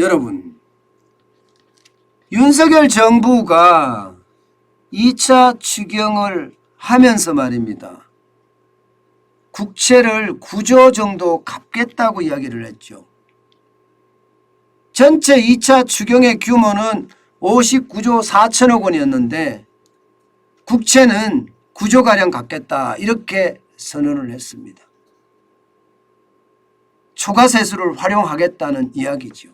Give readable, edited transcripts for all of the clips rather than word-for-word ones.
여러분, 윤석열 정부가 2차 추경을 하면서 말입니다. 국채를 9조 정도 갚겠다고 이야기를 했죠. 전체 2차 추경의 규모는 59조 4천억 원이었는데 국채는 9조가량 갚겠다 이렇게 선언을 했습니다. 초과세수를 활용하겠다는 이야기죠.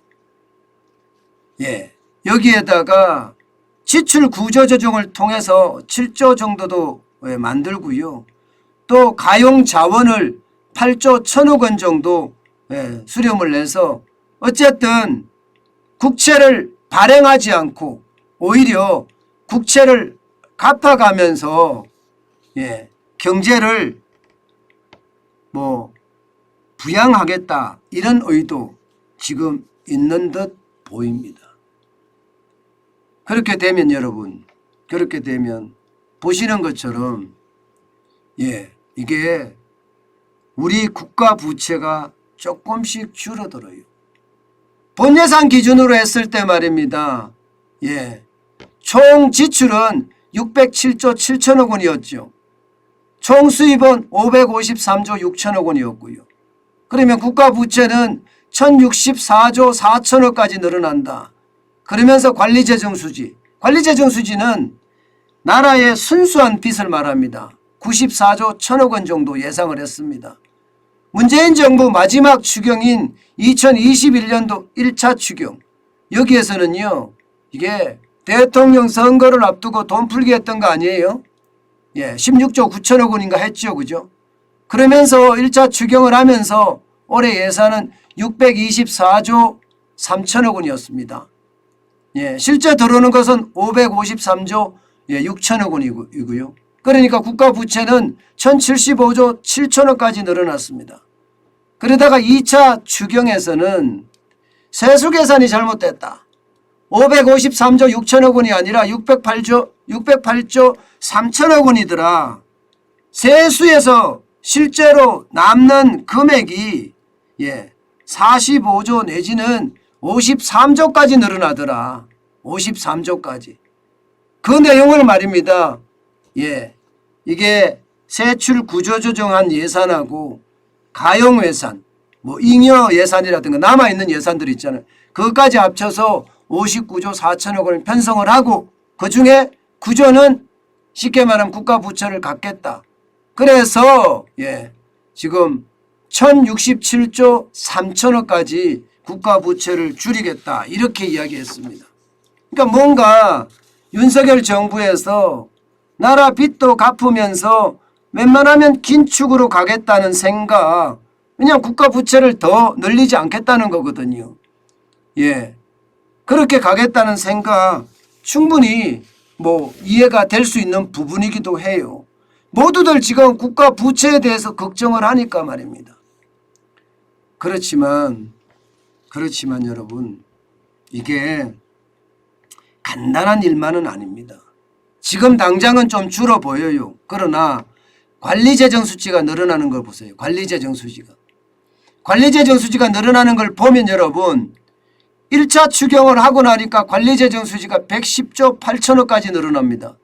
여기에다가 지출 구조 조정을 통해서 7조 정도도 만들고요. 또 가용 자원을 8조 1천억 원 정도 수렴을 해서 어쨌든 국채를 발행하지 않고 오히려 국채를 갚아가면서 경제를 부양하겠다 이런 의도 지금 있는 듯 보입니다. 그렇게 되면 여러분, 그렇게 되면 보시는 것처럼 이게 우리 국가 부채가 조금씩 줄어들어요. 본예산 기준으로 했을 때 말입니다. 총 지출은 607조 7천억 원이었죠. 총 수입은 553조 6천억 원이었고요. 그러면 국가 부채는 1064조 4천억까지 늘어난다. 그러면서 관리재정수지, 관리재정수지는 나라의 순수한 빚을 말합니다. 94조 1천억 원 정도 예상을 했습니다. 문재인 정부 마지막 추경인 2021년도 1차 추경, 여기에서는요 이게 대통령 선거를 앞두고 돈 풀기 했던 거 아니에요? 16조 9천억 원인가 했죠. 그죠? 그러면서 1차 추경을 하면서 올해 예산은 624조 3천억 원이었습니다. 실제 들어오는 것은 553조 6천억 원이고요. 그러니까 국가 부채는 1075조 7천억까지 늘어났습니다. 그러다가 2차 추경에서는 세수 계산이 잘못됐다. 553조 6천억 원이 아니라 608조 3천억 원이더라. 세수에서 실제로 남는 금액이 45조 내지는 53조까지 늘어나더라. 53조까지. 그 내용을 말입니다. 이게 세출 구조 조정한 예산하고 가용 예산, 잉여 예산이라든가 남아있는 예산들이 있잖아요. 그것까지 합쳐서 59조 4천억 원을 편성을 하고 그중에 9조는 쉽게 말하면 국가 부채를 갚겠다. 그래서 지금 1067조 3천억까지 국가 부채를 줄이겠다 이렇게 이야기했습니다. 그러니까 뭔가 윤석열 정부에서 나라 빚도 갚으면서 웬만하면 긴축으로 가겠다는 생각, 그냥 국가 부채를 더 늘리지 않겠다는 거거든요. 그렇게 가겠다는 생각 충분히 이해가 될 수 있는 부분이기도 해요. 모두들 지금 국가 부채에 대해서 걱정을 하니까 말입니다. 그렇지만 여러분, 이게 간단한 일만은 아닙니다. 지금 당장은 좀 줄어 보여요. 그러나 관리재정 수치가 늘어나는 걸 보세요. 관리재정 수지가 늘어나는 걸 보면 여러분, 1차 추경을 하고 나니까 관리재정 수지가 110조 8천억까지 늘어납니다.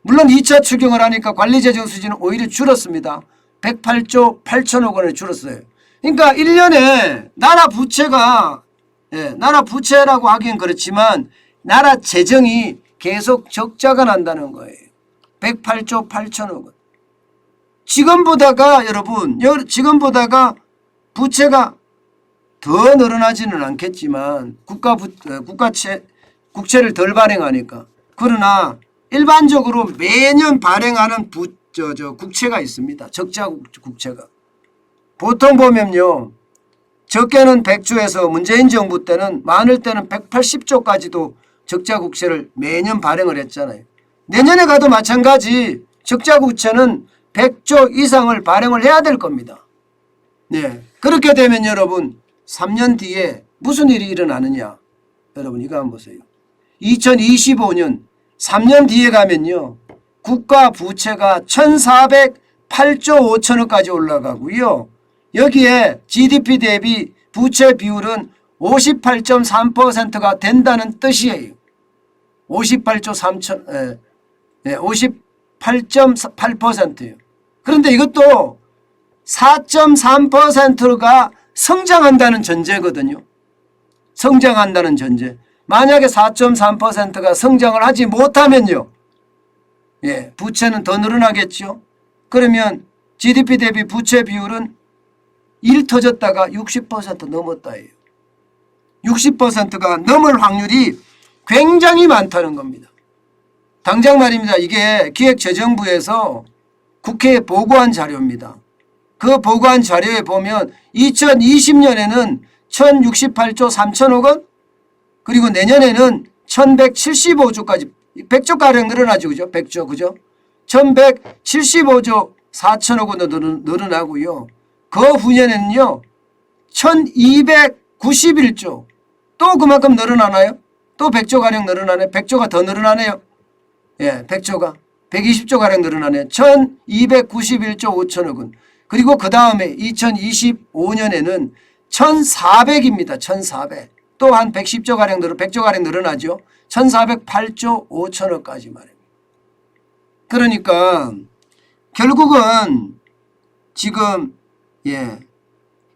물론 2차 추경을 하니까 관리재정 수지는 오히려 줄었습니다. 108조 8천억 원을 줄었어요. 그러니까 1년에 나라 부채가 나라 부채라고 하긴 그렇지만 나라 재정이 계속 적자가 난다는 거예요. 108조 8천억 원. 지금보다가 여러분, 지금보다가 부채가 더 늘어나지는 않겠지만 국채를 덜 발행하니까. 그러나 일반적으로 매년 발행하는 국채가 있습니다. 적자 국채가. 보통 보면요, 적게는 100조에서 문재인 정부 때는 많을 때는 180조까지도 적자 국채를 매년 발행을 했잖아요. 내년에 가도 마찬가지 적자 국채는 100조 이상을 발행을 해야 될 겁니다. 그렇게 되면 여러분 3년 뒤에 무슨 일이 일어나느냐. 여러분 이거 한번 보세요. 2025년 3년 뒤에 가면요, 국가 부채가 1408조 5천억까지 올라가고요. 여기에 GDP 대비 부채 비율은 58.3%가 된다는 뜻이에요. 58.8%예요. 그런데 이것도 4.3%가 성장한다는 전제거든요. 성장한다는 전제. 만약에 4.3%가 성장을 하지 못하면요. 부채는 더 늘어나겠죠. 그러면 GDP 대비 부채 비율은 1 터졌다가 60% 넘었다예요. 60%가 넘을 확률이 굉장히 많다는 겁니다. 당장 말입니다. 이게 기획재정부에서 국회에 보고한 자료입니다. 그 보고한 자료에 보면 2020년에는 1068조 3천억 원, 그리고 내년에는 1175조까지 100조가량 늘어나죠. 그죠? 100조. 그죠? 1175조 4천억 원도 늘어나고요. 그 후년에는요. 1291조. 또 그만큼 늘어나나요? 또 100조가량 늘어나네요. 100조가 더 늘어나네요. 100조가. 120조가량 늘어나네요. 1291조 5천억 원. 그리고 그 다음에 2025년에는 1400입니다. 1400. 또 한 110조가량 100조가량 늘어나죠. 1408조 5천억까지 말입니다. 그러니까 결국은 지금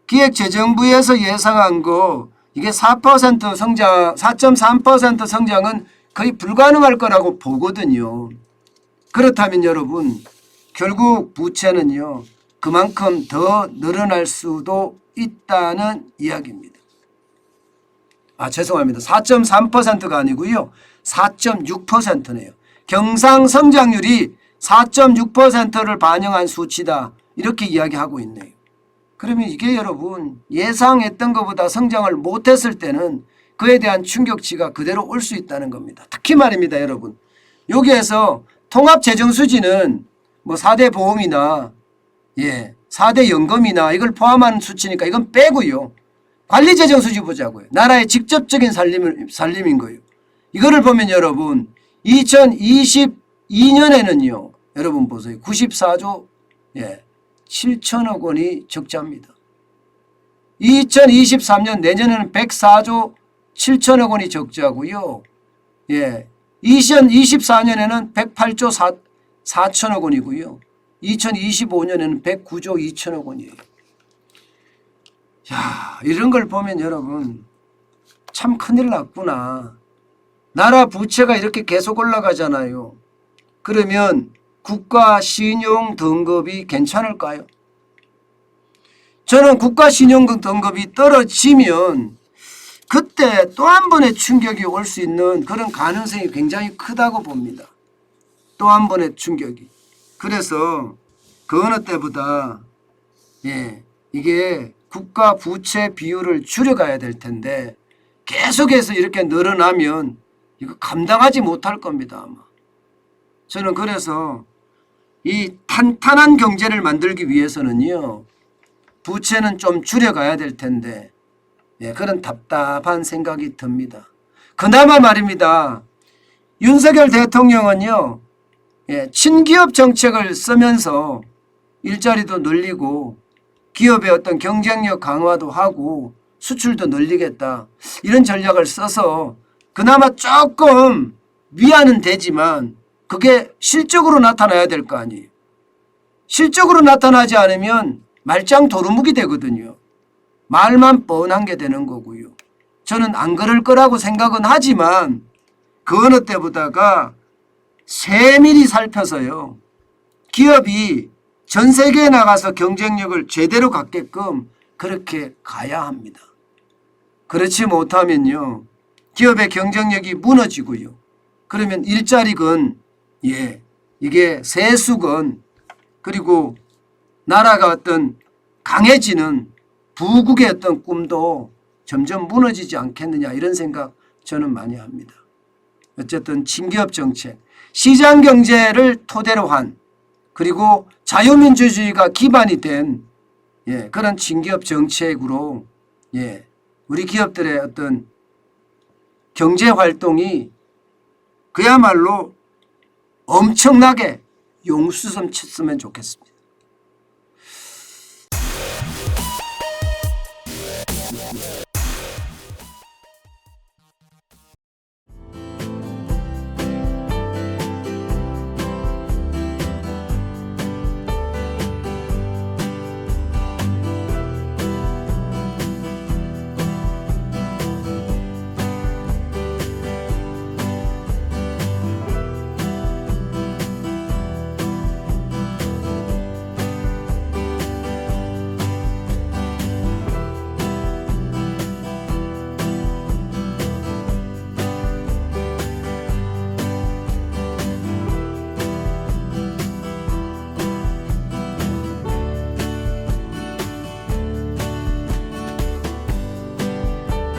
기획재정부에서 예상한 거 이게 4% 성장, 4.3% 성장은 거의 불가능할 거라고 보거든요. 그렇다면 여러분 결국 부채는요 그만큼 더 늘어날 수도 있다는 이야기입니다. 죄송합니다. 4.3%가 아니고요. 4.6%네요. 경상 성장률이 4.6%를 반영한 수치다. 이렇게 이야기하고 있네요. 그러면 이게 여러분 예상했던 것보다 성장을 못했을 때는 그에 대한 충격치가 그대로 올 수 있다는 겁니다. 특히 말입니다. 여러분. 여기에서 통합재정수지는 뭐 4대 보험이나 4대 연금이나 이걸 포함하는 수치니까 이건 빼고요. 관리재정수지 보자고요. 나라의 직접적인 살림인 거예요. 이거를 보면 여러분 2022년에는요. 여러분 보세요. 94조 7천억 원이 적자입니다. 2023년 내년에는 104조 7천억 원이 적자고요. 2024년에는 108조 4천억 원이고요. 2025년에는 109조 2천억 원이에요. 이런 걸 보면 여러분 참 큰일 났구나. 나라 부채가 이렇게 계속 올라가잖아요. 그러면 국가 신용 등급이 괜찮을까요? 저는 국가 신용 등급이 떨어지면 그때 또 한 번의 충격이 올 수 있는 그런 가능성이 굉장히 크다고 봅니다. 또 한 번의 충격이. 그래서 그 어느 때보다 이게 국가 부채 비율을 줄여가야 될 텐데 계속해서 이렇게 늘어나면 이거 감당하지 못할 겁니다. 아마. 저는 그래서 이 탄탄한 경제를 만들기 위해서는요. 부채는 좀 줄여가야 될 텐데 그런 답답한 생각이 듭니다. 그나마 말입니다. 윤석열 대통령은요. 친기업 정책을 쓰면서 일자리도 늘리고 기업의 어떤 경쟁력 강화도 하고 수출도 늘리겠다. 이런 전략을 써서 그나마 조금 위안은 되지만 그게 실적으로 나타나야 될 거 아니에요. 실적으로 나타나지 않으면 말짱 도루묵이 되거든요. 말만 뻔한 게 되는 거고요. 저는 안 그럴 거라고 생각은 하지만 그 어느 때보다가 세밀히 살펴서요. 기업이 전 세계에 나가서 경쟁력을 제대로 갖게끔 그렇게 가야 합니다. 그렇지 못하면요. 기업의 경쟁력이 무너지고요. 그러면 일자리건 이게 세수건 그리고 나라가 어떤 강해지는 부국의 어떤 꿈도 점점 무너지지 않겠느냐 이런 생각 저는 많이 합니다. 어쨌든 친기업 정책, 시장경제를 토대로 한 그리고 자유민주주의가 기반이 된 그런 친기업 정책으로 우리 기업들의 어떤 경제활동이 그야말로 엄청나게 용수섬 쳤으면 좋겠습니다.